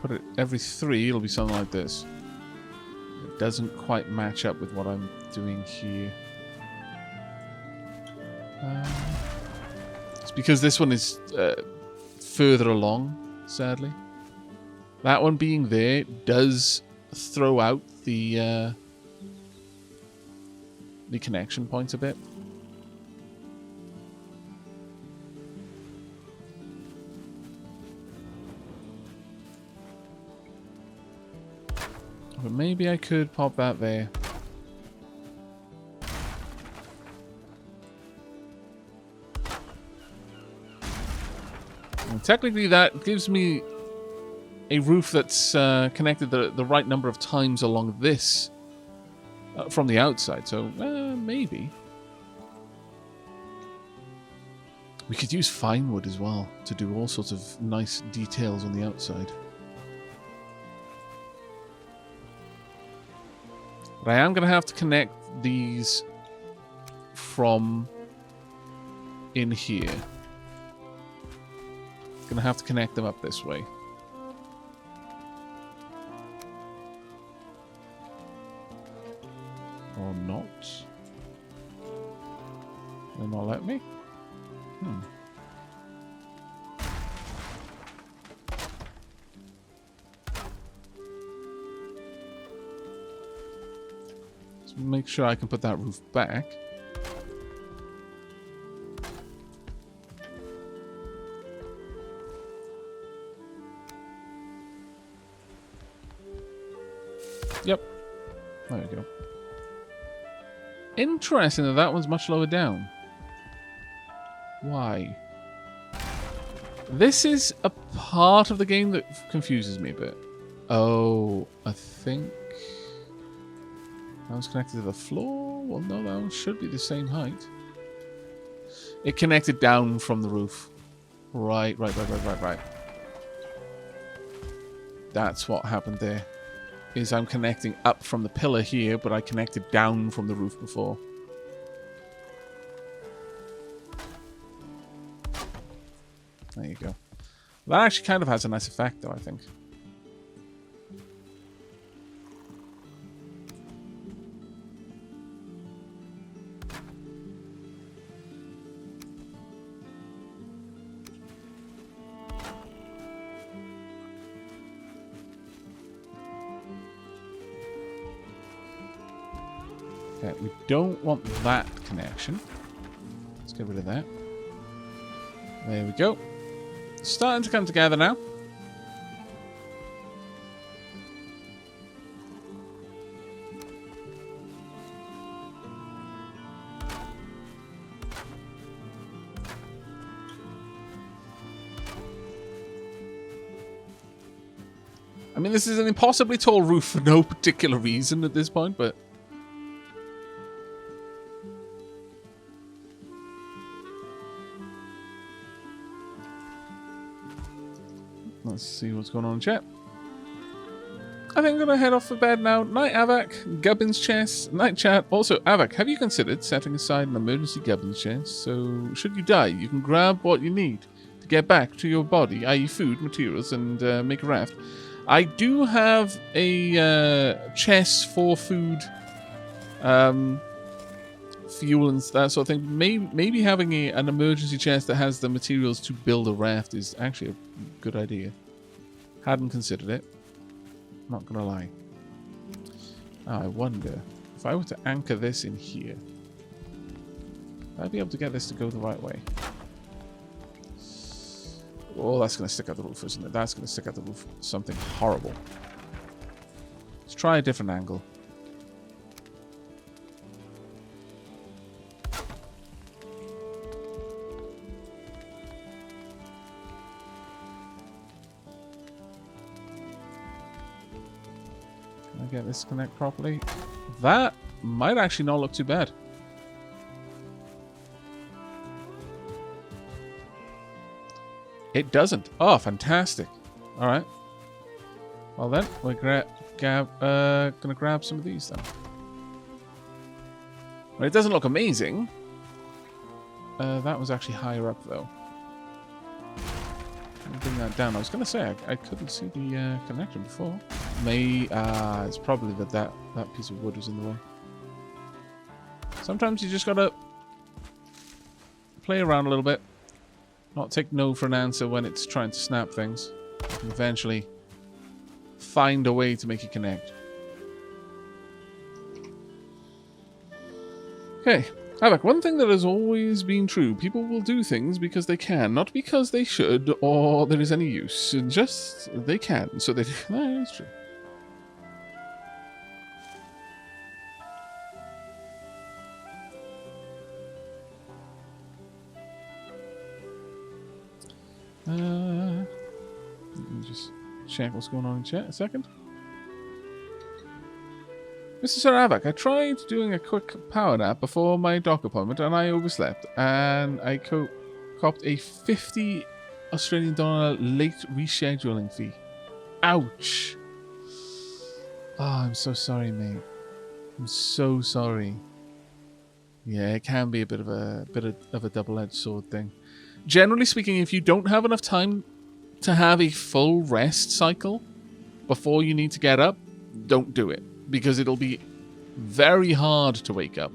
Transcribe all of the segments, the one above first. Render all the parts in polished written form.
put it every 3, it'll be something like this. It doesn't quite match up with what I'm doing here. It's because this one is further along, sadly. That one being there does throw out the connection points a bit. But maybe I could pop that there. And technically that gives me a roof that's connected the right number of times along this from the outside. So maybe. We could use fine wood as well to do all sorts of nice details on the outside. But I am going to have to connect these from in here. Going to have to connect them up this way. Or not. Will not let me? Make sure I can put that roof back. Yep. There we go. Interesting that that one's much lower down. Why? This is a part of the game that confuses me a bit. Oh, I think that one's connected to the floor? Well, no, that one should be the same height. It connected down from the roof. Right. That's what happened there. Is I'm connecting up from the pillar here, but I connected down from the roof before. There you go. That actually kind of has a nice effect, though, I think. Okay, we don't want that connection. Let's get rid of that. There we go. Starting to come together now. I mean, this is an impossibly tall roof for no particular reason at this point, but let's see what's going on in chat. I think I'm going to head off for bed now. Night, Aavak. Gubbins chest. Night, chat. Also, Aavak, have you considered setting aside an emergency Gubbins chest? So, should you die, you can grab what you need to get back to your body, i.e. food, materials, and make a raft. I do have a chest for food, fuel, and that sort of thing. Maybe having an emergency chest that has the materials to build a raft is actually a good idea. Hadn't considered it. Not gonna lie. Oh, I wonder if I were to anchor this in here, I'd be able to get this to go the right way. Oh, that's gonna stick out the roof, isn't it? That's gonna stick out the roof. Something horrible. Let's try a different angle. Get this to connect properly. That might actually not look too bad. It doesn't. Oh, fantastic. All right. Well then, we're gonna grab some of these then. Well, it doesn't look amazing. That was actually higher up though. bring that down. I was going to say, I couldn't see the connection before. It's probably that piece of wood was in the way. Sometimes you just got to play around a little bit. Not take no for an answer when it's trying to snap things. And eventually find a way to make it connect. Okay. Aavak, one thing that has always been true, people will do things because they can, not because they should or there is any use. Just they can, so they do. That is true. Let me just check what's going on in chat a second. Mr. Sir Aavak, I tried doing a quick power nap before my dock appointment and I overslept and I copped a $50 Australian late rescheduling fee. Ouch. Oh, I'm so sorry, mate. I'm so sorry. Yeah, it can be a bit of a double-edged sword thing. Generally speaking, if you don't have enough time to have a full rest cycle before you need to get up, don't do it. Because it'll be very hard to wake up.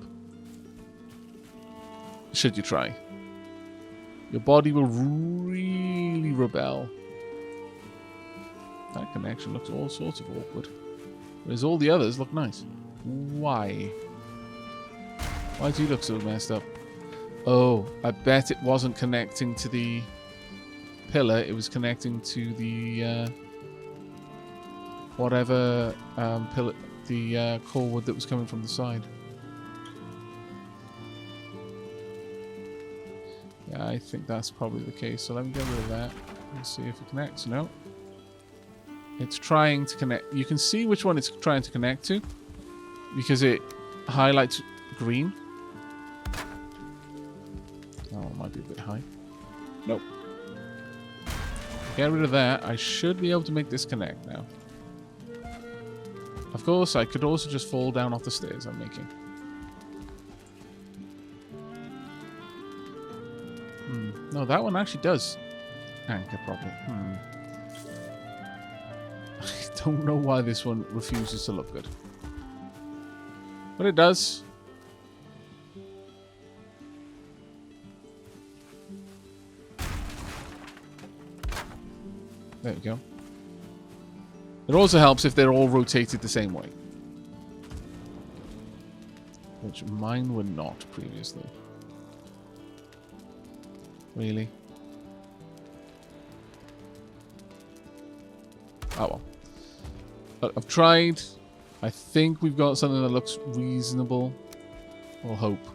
Should you try. Your body will really rebel. That connection looks all sorts of awkward. Whereas all the others look nice. Why? Why do you look so messed up? Oh, I bet it wasn't connecting to the pillar. It was connecting to the whatever pillar, the core wood that was coming from the side. Yeah, I think that's probably the case. So let me get rid of that and see if it connects. No. It's trying to connect. You can see which one it's trying to connect to because it highlights green. Oh, it might be a bit high. Nope. Get rid of that. I should be able to make this connect now. Of course, I could also just fall down off the stairs I'm making. No, that one actually does anchor properly. I don't know why this one refuses to look good. But it does. There we go. It also helps if they're all rotated the same way. Which mine were not previously. Really? Oh well. But I've tried. I think we've got something that looks reasonable. We'll hope.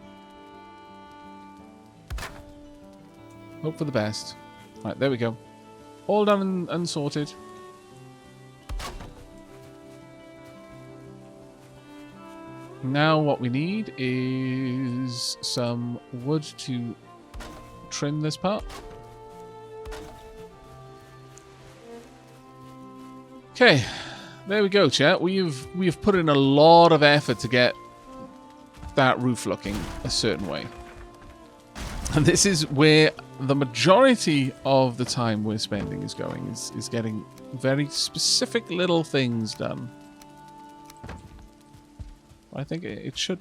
Hope for the best. Alright, there we go. All done and sorted. Now what we need is some wood to trim this part. Okay, there we go, chat. We've put in a lot of effort to get that roof looking a certain way. And this is where the majority of the time we're spending is going, is getting very specific little things done. I think it should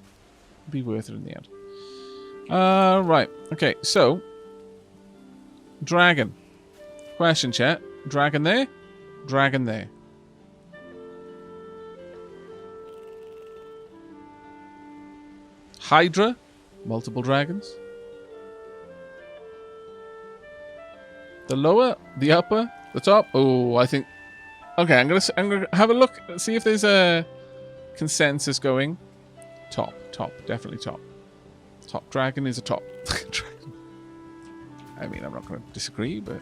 be worth it in the end. Right. Okay, so dragon. Question, chat. Dragon there? Dragon there. Hydra? Multiple dragons. The lower, the upper, the top. Oh, I think. Okay, I'm gonna have a look, see if there's a consensus going. Top, definitely top. Top dragon is a top. I mean, I'm not going to disagree, but...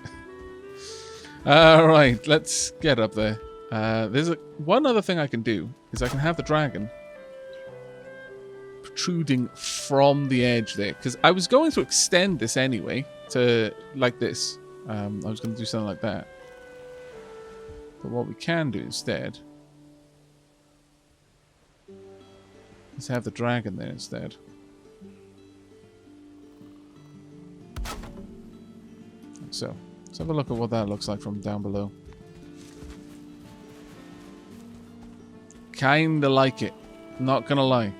Alright, let's get up there. There's one other thing I can do, is I can have the dragon protruding from the edge there. Because I was going to extend this anyway, to like this. I was going to do something like that. But what we can do instead is have the dragon there instead. Like so. Let's have a look at what that looks like from down below. Kinda like it. Not gonna lie.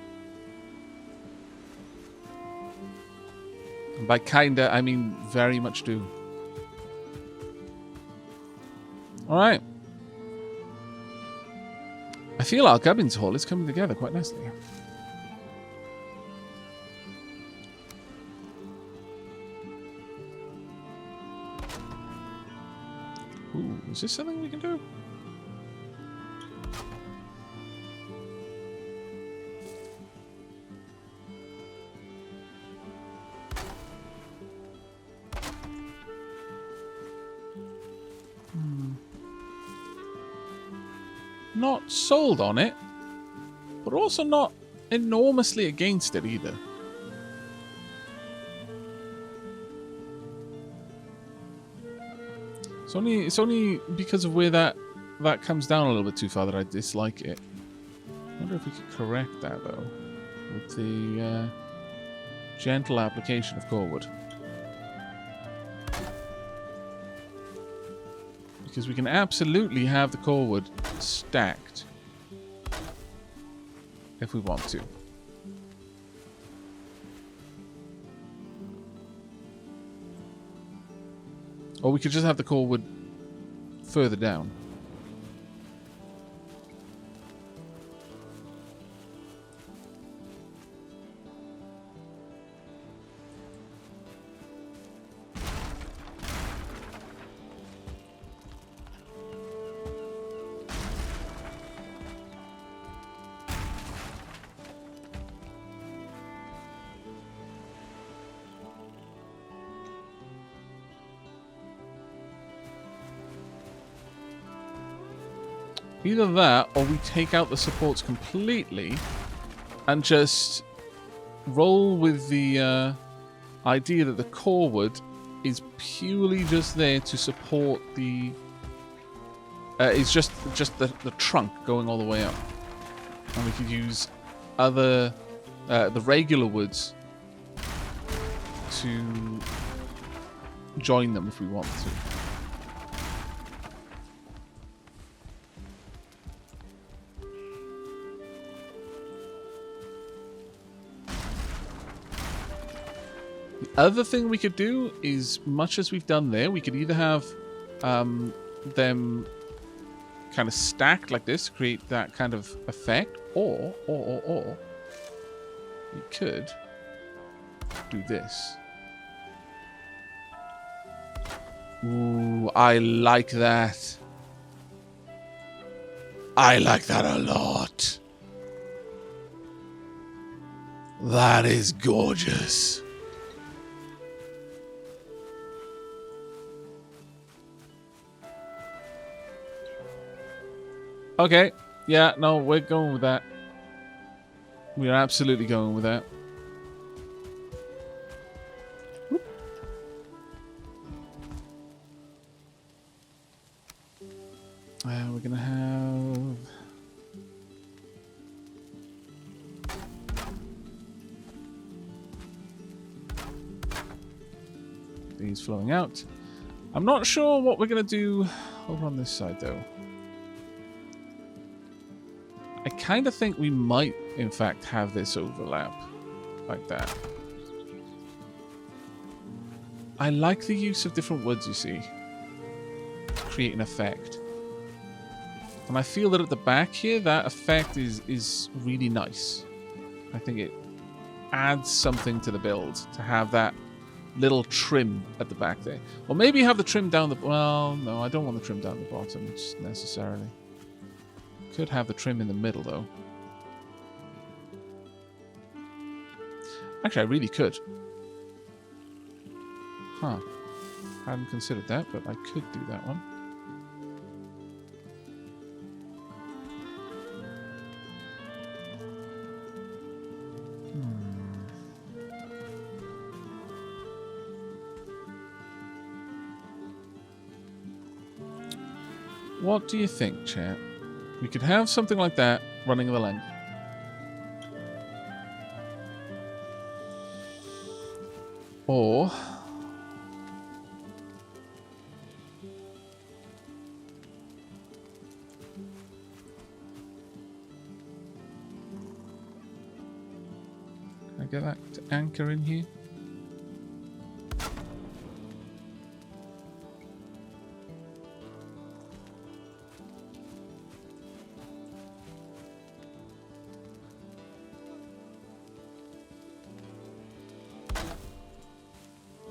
And by kinda, I mean very much do. Alright. I feel our Gubbins Hall is coming together quite nicely. Ooh, is this something we can do? Not sold on it, but also not enormously against it either. It's only because of where that comes down a little bit too far that I dislike it. I wonder if we could correct that though with the gentle application of core wood. Because we can absolutely have the core wood stacked if we want to. Or we could just have the core wood further down. Either that, or we take out the supports completely and just roll with the idea that the core wood is purely just there to support the... it's just the trunk going all the way up. And we could use other... the regular woods to join them if we want to. Other thing we could do is, much as we've done there, we could either have them kind of stacked like this to create that kind of effect, or we could do this. Ooh, I like that. I like that a lot. That is gorgeous. Okay, yeah, no, we're going with that. We are absolutely going with that. Whoop. We're gonna have... these flowing out. I'm not sure what we're gonna do over on this side, though. I kind of think we might, in fact, have this overlap like that. I like the use of different woods, you see, to create an effect. And I feel that at the back here, that effect is really nice. I think it adds something to the build to have that little trim at the back there. Or maybe have the trim down the... well, no, I don't want the trim down the bottom necessarily. Could have the trim in the middle, though. Actually, I really could. Huh. Hadn't considered that, but I could do that one. What do you think, chat? We could have something like that running the length. Or get that anchor in here?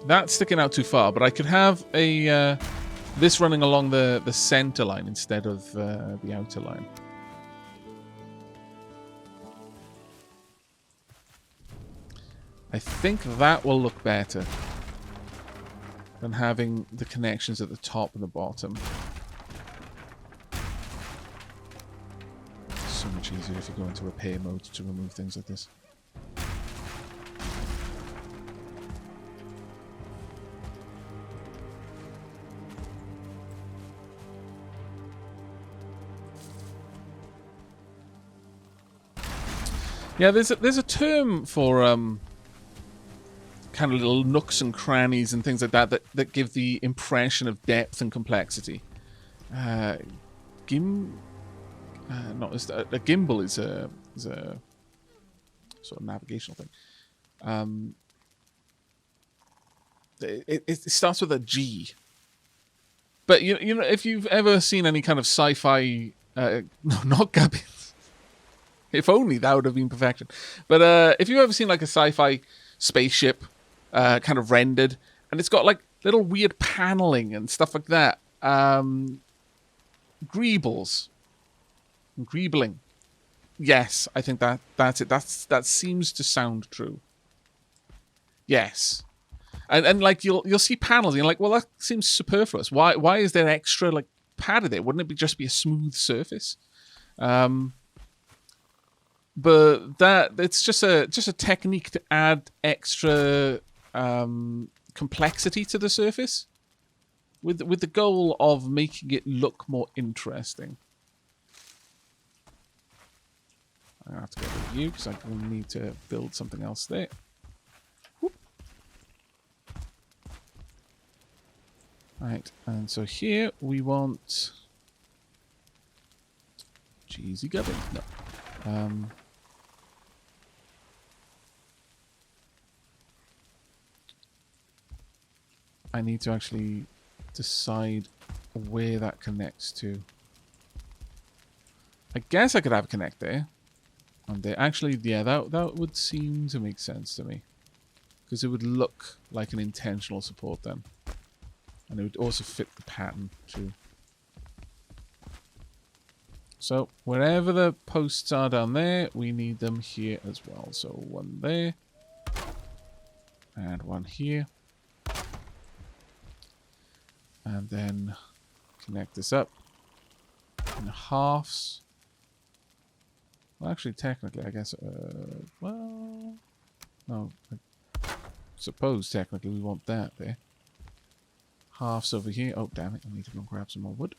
That's sticking out too far, but I could have a this running along the center line instead of the outer line. I think that will look better than having the connections at the top and the bottom. It's so much easier if you go into repair mode to remove things like this. Yeah, there's a term for kind of little nooks and crannies and things like that give the impression of depth and complexity. A gimbal is a sort of navigational thing. It starts with a G. But you know if you've ever seen any kind of sci-fi, no, not Gubbins. If only that would have been perfection. But if you've ever seen like a sci-fi spaceship kind of rendered, and it's got like little weird paneling and stuff like that. Greebling. Yes, I think that's it. That seems to sound true. Yes. And like you'll see panels and you're like, well, that seems superfluous. Why is there extra like padded there? Wouldn't it just be a smooth surface? But it's just a technique to add extra complexity to the surface, with the goal of making it look more interesting. I have to get rid of you because I will need to build something else there. Whoop. Right, and so here we want cheesy gubbin. No. I need to actually decide where that connects to. I guess I could have a connect there. And there. Actually, yeah, that would seem to make sense to me. Because it would look like an intentional support then. And it would also fit the pattern too. So, wherever the posts are down there, we need them here as well. So, one there. And one here. And then connect this up in halves. Well, actually, technically, I guess, well, no, I suppose technically we want that there. Halves over here. Oh, damn it, I need to go and grab some more wood.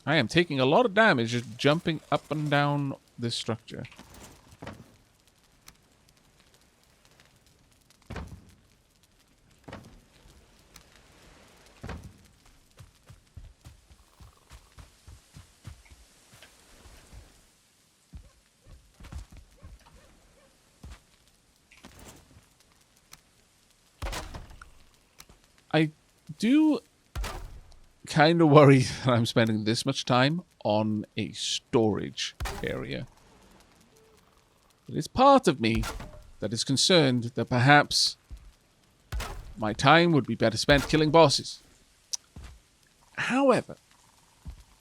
I am taking a lot of damage just jumping up and down this structure. I do kind of worry that I'm spending this much time on a storage area. It is part of me that is concerned that perhaps my time would be better spent killing bosses. However,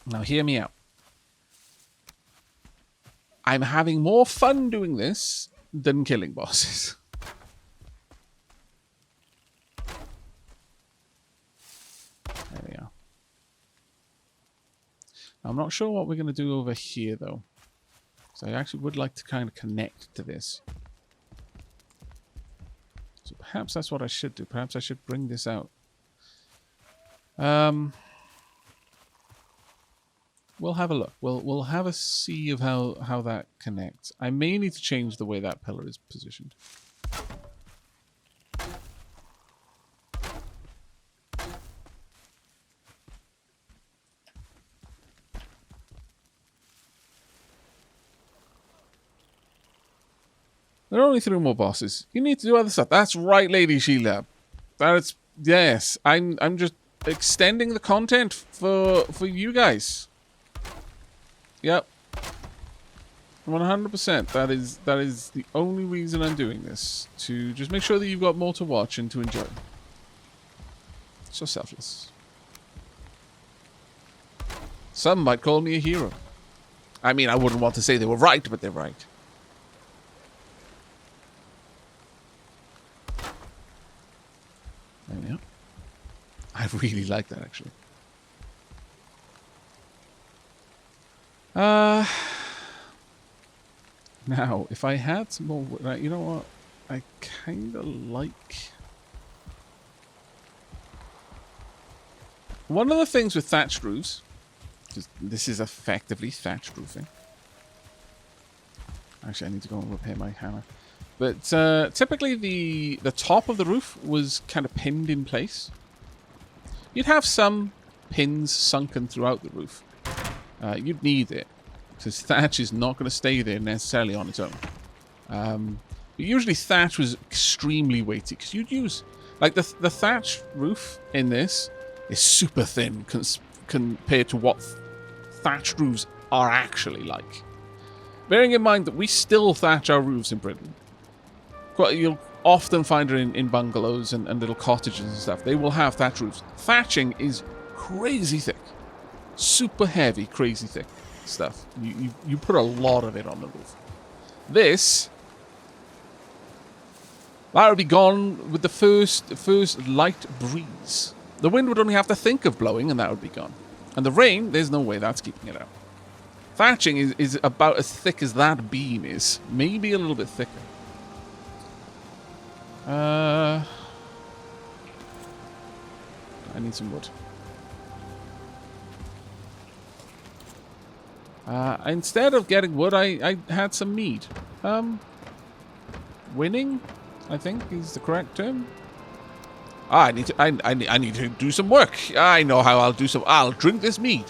now hear me out. I'm having more fun doing this than killing bosses. There we are. I'm not sure what we're going to do over here, though. So I actually would like to kind of connect to this. So perhaps that's what I should do. Perhaps I should bring this out. We'll have a look. We'll have a see of how that connects. I may need to change the way that pillar is positioned. There are only 3 more bosses. You need to do other stuff. That's right, Lady Sheila. That's yes. I'm just extending the content for you guys. Yep. 100%. That is the only reason I'm doing this. To just make sure that you've got more to watch and to enjoy. So selfless. Some might call me a hero. I mean, I wouldn't want to say they were right, but they're right. There we go. I really like that, actually. Now, if I had some more... Right, you know what? I kind of like... One of the things with thatched roofs... Because this is effectively thatched roofing. Actually, I need to go and repair my hammer. But typically the top of the roof was kind of pinned in place. You'd have some pins sunken throughout the roof. You'd need it, because thatch is not going to stay there necessarily on its own. But usually thatch was extremely weighty, because you'd use... Like, the thatch roof in this is super thin compared to what thatched roofs are actually like. Bearing in mind that we still thatch our roofs in Britain. You'll often find it in bungalows and little cottages and stuff. They will have thatch roofs. Thatching is crazy thick. Super heavy, crazy thick stuff. You put a lot of it on the roof. This... That would be gone with the first light breeze. The wind would only have to think of blowing and that would be gone. And the rain, there's no way that's keeping it out. Thatching is about as thick as that beam is. Maybe a little bit thicker. I need some wood. Instead of getting wood, I had some mead. Winning, I think, is the correct term. I need to do some work. I know how I'll do some. I'll drink this mead.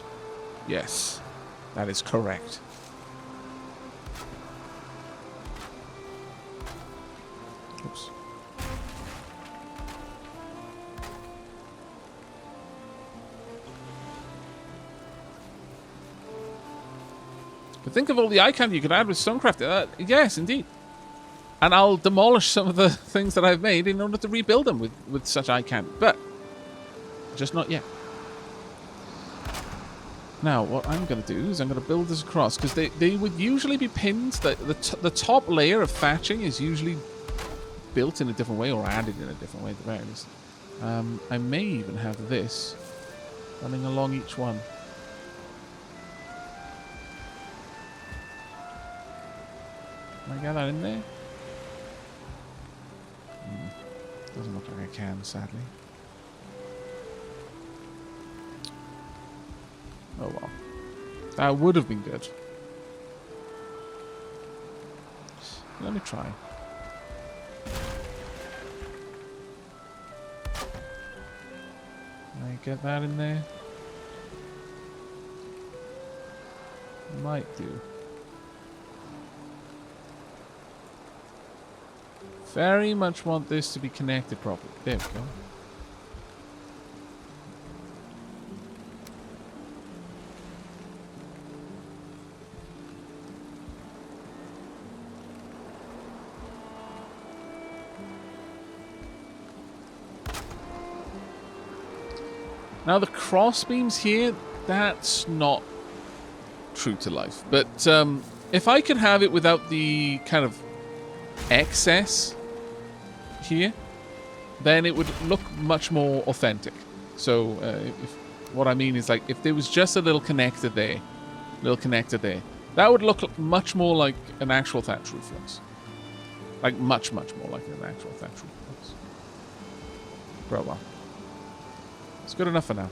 Yes, that is correct. Oops. But think of all the icon you could add with Stonecraft. Yes, indeed. And I'll demolish some of the things that I've made in order to rebuild them with such icon. But just not yet. Now, what I'm going to do is I'm going to build this across, because they would usually be pinned. The top layer of thatching is usually built in a different way or added in a different way at the very least. I may even have this running along each one. Can I get that in there? Doesn't look like I can, sadly. Oh well. That would have been good. Let me try. Can I get that in there? Might do. Very much want this to be connected properly. There we go. Now the cross beams here, that's not true to life. But if I could have it without the kind of excess here, then it would look much more authentic. So what I mean is, like, if there was just a little connector there, that would look much more like an actual thatch roof looks. Like much more like an actual thatch roof looks. But well, it's good enough for now.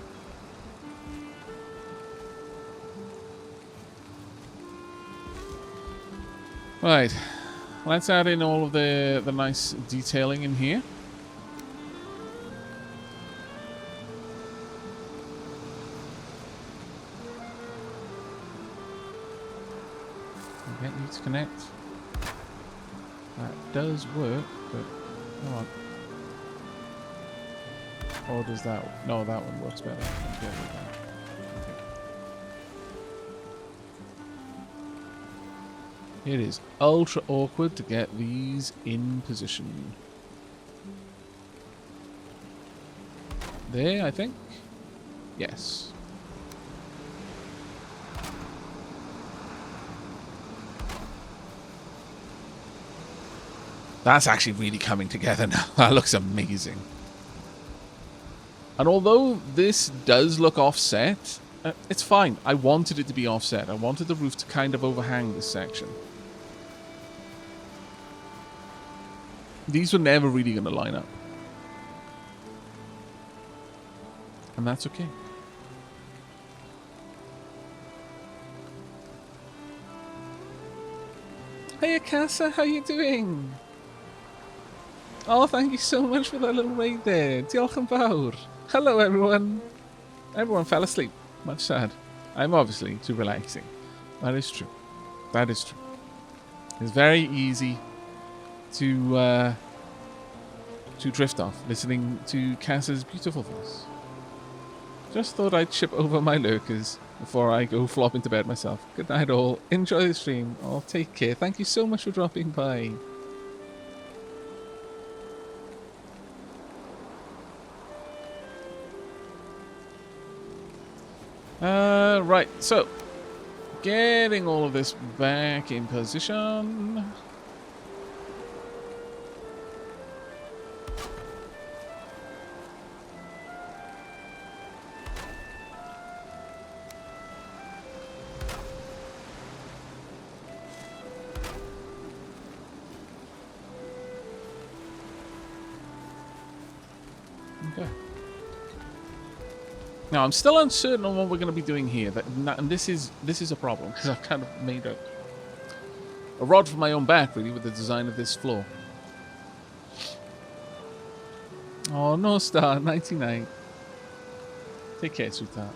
Right. Let's add in all of the nice detailing in here. Get you to connect. Right. does work, but come on. Or does that? No, that one works better. Okay, with that. Okay. It is ultra awkward to get these in position. There, I think. Yes. That's actually really coming together now. That looks amazing. And although this does look offset, it's fine. I wanted it to be offset. I wanted the roof to kind of overhang this section. These were never really going to line up. And that's okay. Hey Akasa, how you doing? Oh, thank you so much for that little raid there. Diolch yn fawr. Hello everyone. Everyone fell asleep. Much sad. I'm obviously too relaxing. That is true. That is true. It's very easy to drift off listening to Cass's beautiful voice. Just thought I'd chip over my lurkers before I go flop into bed myself. Good night all. Enjoy the stream. Oh, take care. Thank you so much for dropping by. Right, so getting all of this back in position. Okay. Now I'm still uncertain on what we're going to be doing here, and this is a problem because I've kind of made a rod for my own back really with the design of this floor. Oh no, Star 99. Take care, sweetheart.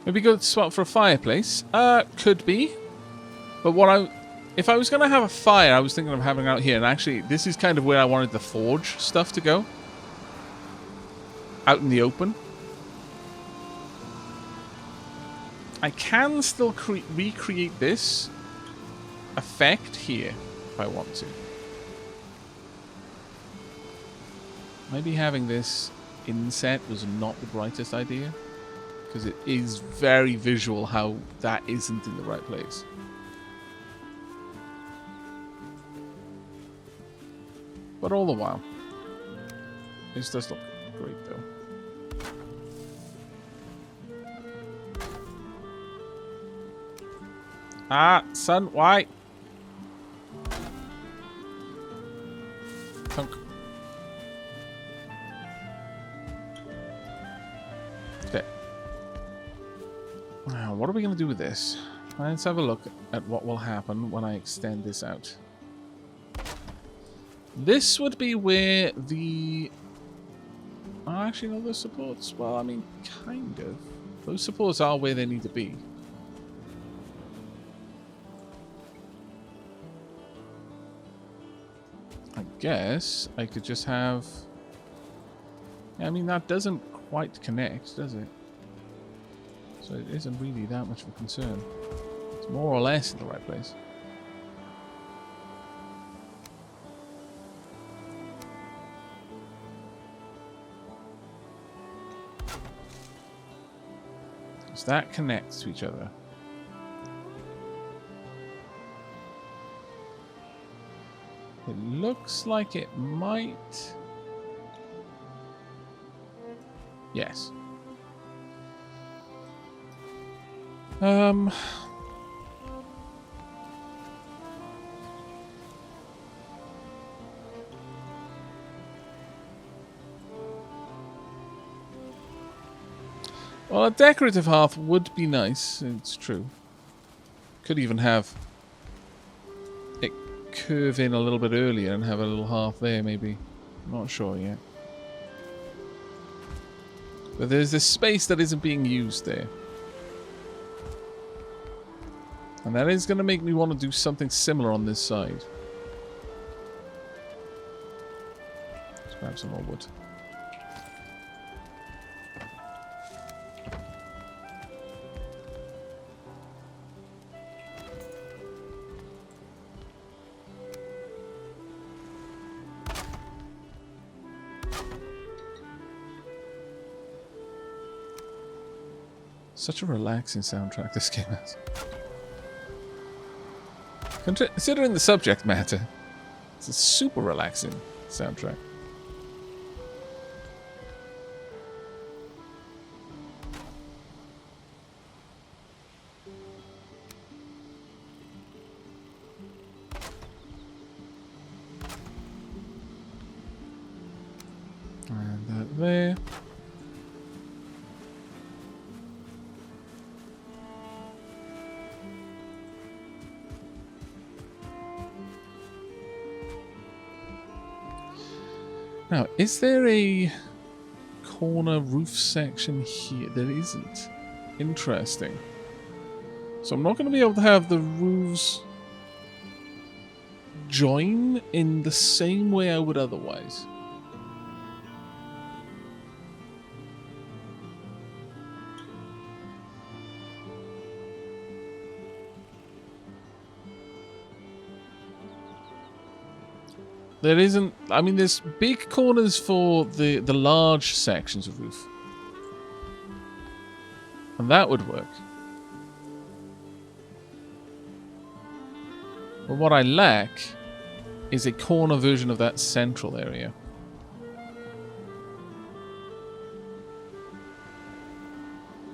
Maybe good spot for a fireplace. Could be. But if I was going to have a fire, I was thinking of having it out here. And actually, this is kind of where I wanted the forge stuff to go. Out in the open. I can still recreate this effect here if I want to. Maybe having this inset was not the brightest idea. Because it is very visual how that isn't in the right place. But all the while, this does look great though. Ah, son, why? Thunk. Okay. Now, what are we going to do with this? Let's have a look at what will happen when I extend this out. This would be where the... Oh, actually, no, those supports... Well, I mean, kind of. Those supports are where they need to be. I guess I could just have... I mean, that doesn't quite connect, does it? So it isn't really that much of a concern. It's more or less in the right place. So that connects to each other. It looks like it might... Yes. Well, a decorative hearth would be nice. It's true. Could even have it curve in a little bit earlier and have a little hearth there, maybe. Not sure yet. But there's this space that isn't being used there. And that is going to make me want to do something similar on this side. Let's grab some more wood. Such a relaxing soundtrack this game has. Considering the subject matter, it's a super relaxing soundtrack. And that there. Now, is there a corner roof section here? There isn't. Interesting. So I'm not going to be able to have the roofs join in the same way I would otherwise. There isn't... I mean, there's big corners for the large sections of roof. And that would work. But what I lack is a corner version of that central area.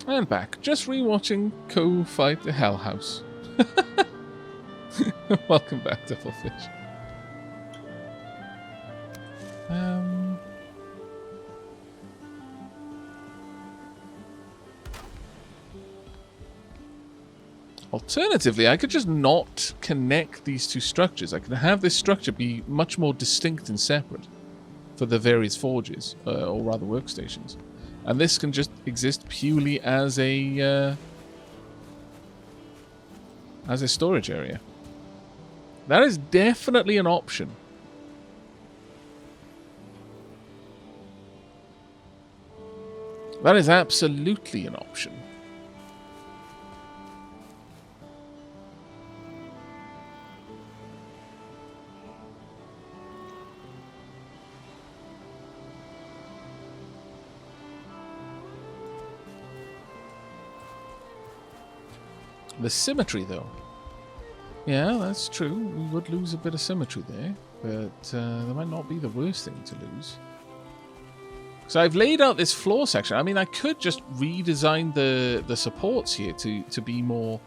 And back. Just rewatching Co fight the Hell House. Welcome back, Devilfish. Alternatively, I could just not connect these two structures. I could have this structure be much more distinct and separate for the various forges, or rather workstations. And this can just exist purely as a storage area. That is definitely an option. That is absolutely an option. The symmetry, though. Yeah, that's true. We would lose a bit of symmetry there, but that might not be the worst thing to lose. So I've laid out this floor section. I mean, I could just redesign the supports here to be more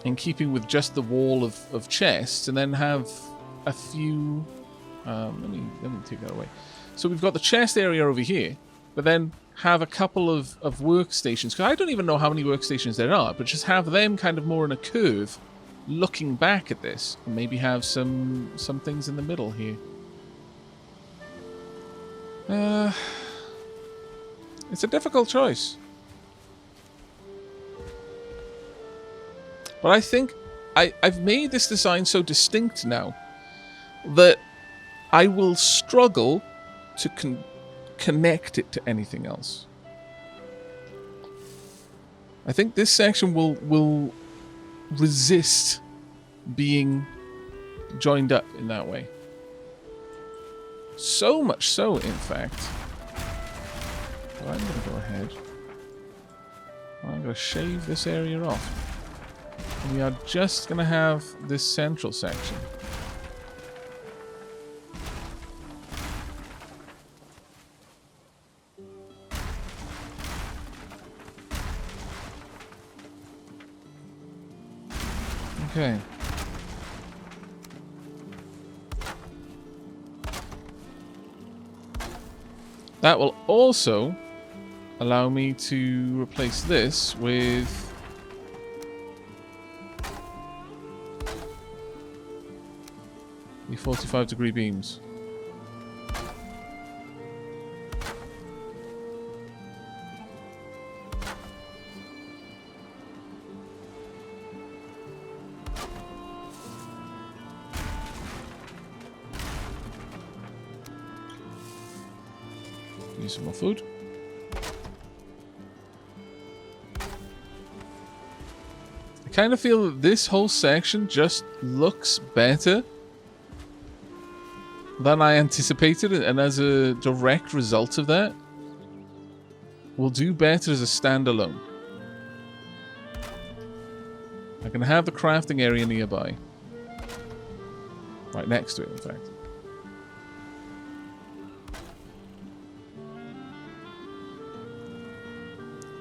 in keeping with just the wall of chests, and then have a few... let me take that away. So we've got the chest area over here, but then have a couple of workstations. Because I don't even know how many workstations there are, but just have them kind of more in a curve, looking back at this, and maybe have some things in the middle here. It's a difficult choice. But I think I've made this design so distinct now that I will struggle to connect it to anything else. I think this section will resist being joined up in that way. So much so, in fact, that I'm going to go ahead. I'm going to shave this area off. And we are just going to have this central section. Okay. That will also allow me to replace this with the 45-degree beams. Use some more food. I kind of feel that this whole section just looks better than I anticipated, and as a direct result of that, will do better as a standalone. I can have the crafting area nearby. Right next to it, in fact.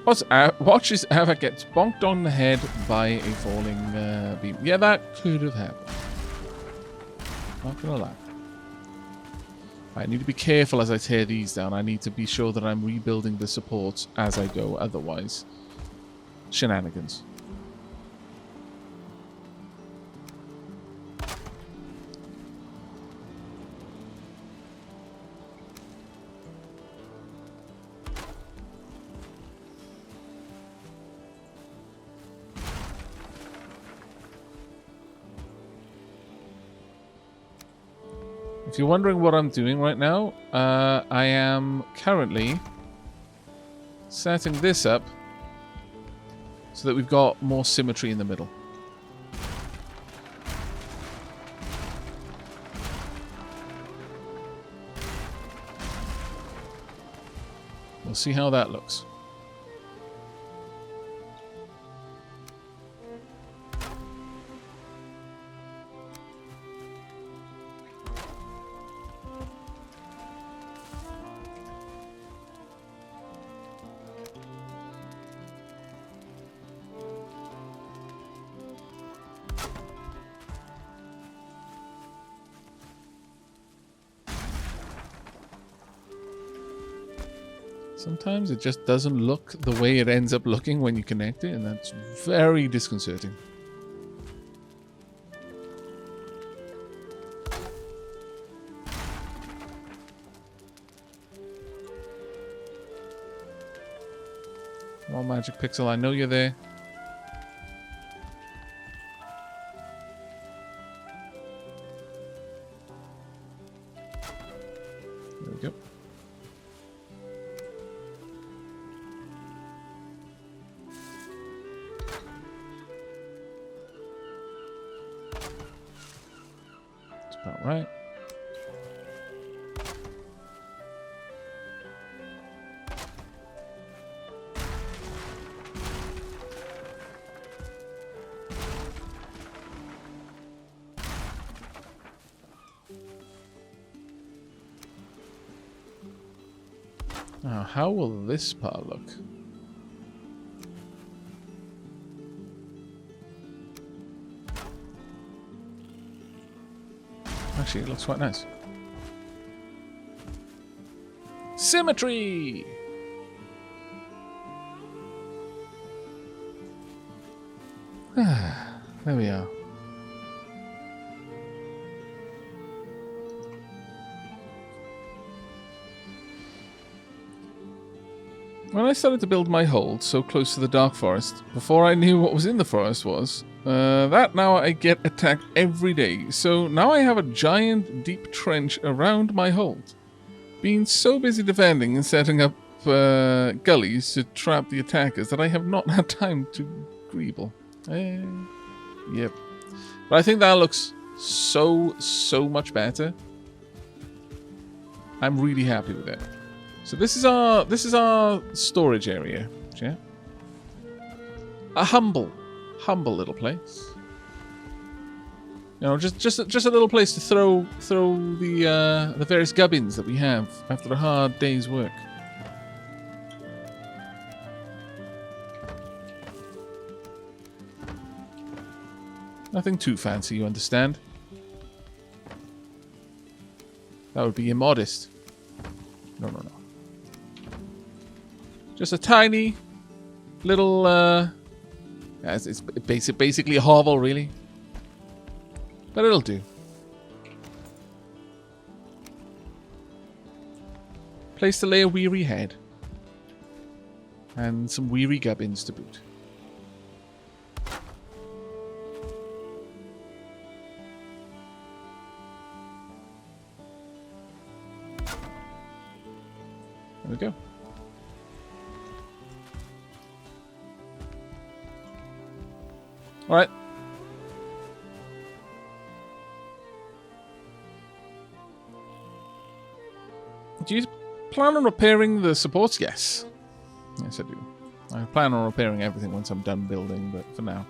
Watch as Aavak gets bonked on the head by a falling beam. Yeah, that could have happened. Not gonna lie. I need to be careful as I tear these down. I need to be sure that I'm rebuilding the supports as I go. Otherwise, shenanigans. If you're wondering what I'm doing right now, I am currently setting this up so that we've got more symmetry in the middle. We'll see how that looks. Sometimes it just doesn't look the way it ends up looking when you connect it, and that's very disconcerting. Come on, Magic Pixel, I know you're there. There we go. About right. Now, how will this part look? Actually, it looks quite nice. Symmetry! There we are. When I started to build my hold so close to the dark forest, before I knew what was in the forest was, that now I get attacked every day. So now I have a giant deep trench around my hold. Being so busy defending and setting up gullies to trap the attackers that I have not had time to Greeble. Yep. But I think that looks so much better. I'm really happy with it. So this is our storage area, yeah. A humble little place. You know, just a little place to throw the various gubbins that we have after a hard day's work. Nothing too fancy, you understand? That would be immodest. No. Just a tiny little, it's basically a hovel, really. But it'll do. Place to lay a weary head. And some weary gubbins to boot. There we go. All right. Do you plan on repairing the supports? Yes. Yes, I do. I plan on repairing everything once I'm done building, but for now,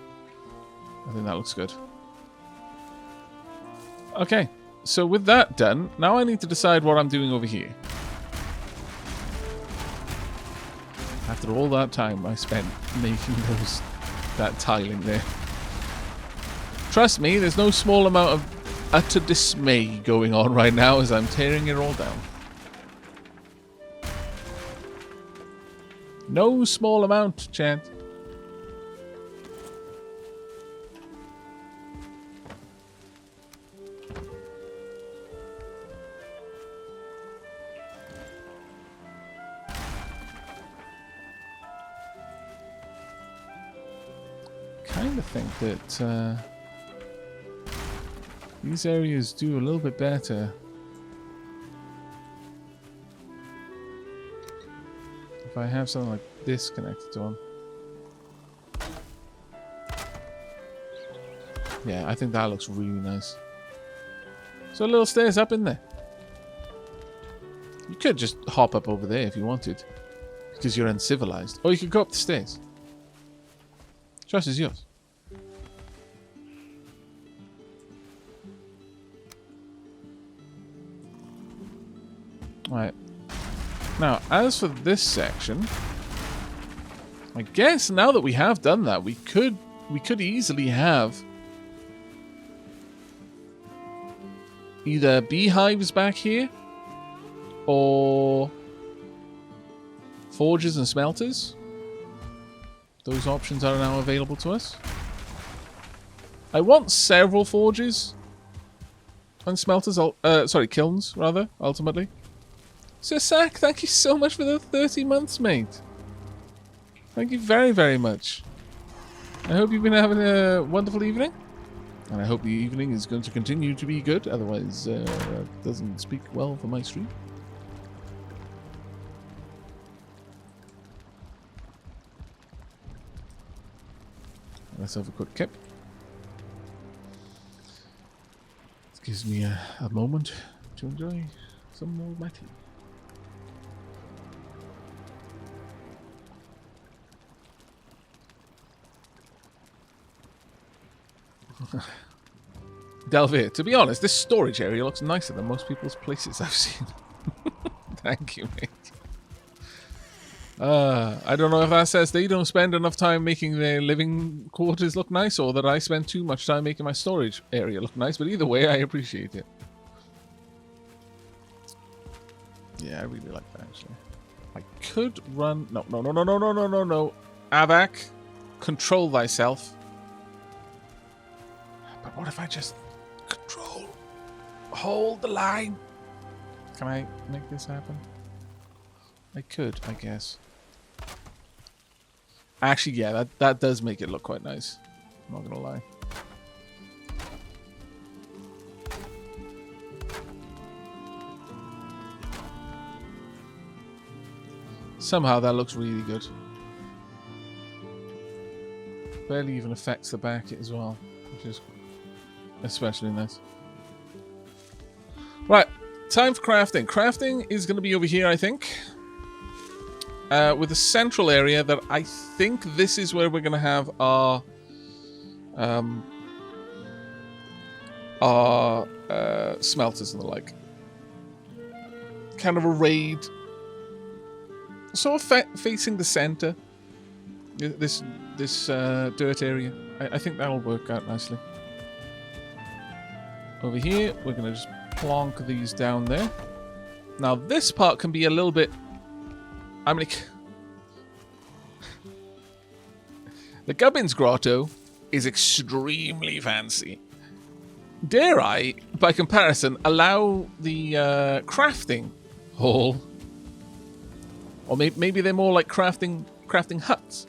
I think that looks good. Okay, so with that done, now I need to decide what I'm doing over here. After all that time I spent making that tiling there. Trust me, there's no small amount of utter dismay going on right now as I'm tearing it all down. No small amount, chat. Kind of think that these areas do a little bit better. If I have something like this connected to them. Yeah, I think that looks really nice. So a little stairs up in there. You could just hop up over there if you wanted. Because you're uncivilized. Or you could go up the stairs. Choice is yours. Alright. Now, as for this section, I guess now that we have done that, we could easily have either beehives back here or forges and smelters. Those options are now available to us. I want several forges and smelters, kilns, rather, ultimately. Sir Sack, thank you so much for the 30 months, mate. Thank you very, very much. I hope you've been having a wonderful evening. And I hope the evening is going to continue to be good. Otherwise, that doesn't speak well for my stream. Let's have a quick kip. This gives me a moment to enjoy some more of my tea. Delvir, to be honest, this storage area looks nicer than most people's places I've seen. Thank you, mate. I don't know if that says they don't spend enough time making their living quarters look nice, or that I spend too much time making my storage area look nice, but either way, I appreciate it. Yeah, I really like that, actually. I could run... No. Aavak, control thyself. But what if I just control? Hold the line. Can I make this happen? I could, I guess. Actually, yeah, that does make it look quite nice. I'm not gonna lie. Somehow that looks really good. Barely even affects the back as well, which is especially nice. Right, time for crafting. Crafting is going to be over here, I think. With a central area that I think this is where we're going to have our smelters and the like. Kind of arrayed, sort of facing the center. This dirt area. I think that'll work out nicely. Over here, we're going to just plonk these down there. Now, this part can be a little bit... I mean, The Gubbins Grotto is extremely fancy. Dare I, by comparison, allow the crafting hall, or maybe they're more like crafting huts,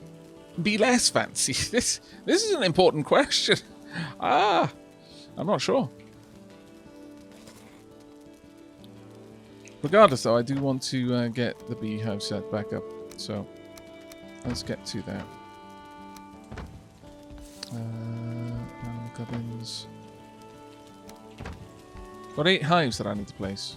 be less fancy? This is an important question. I'm not sure. Regardless, though, I do want to get the beehive set back up, so let's get to that. Gubbins. Got 8 hives that I need to place.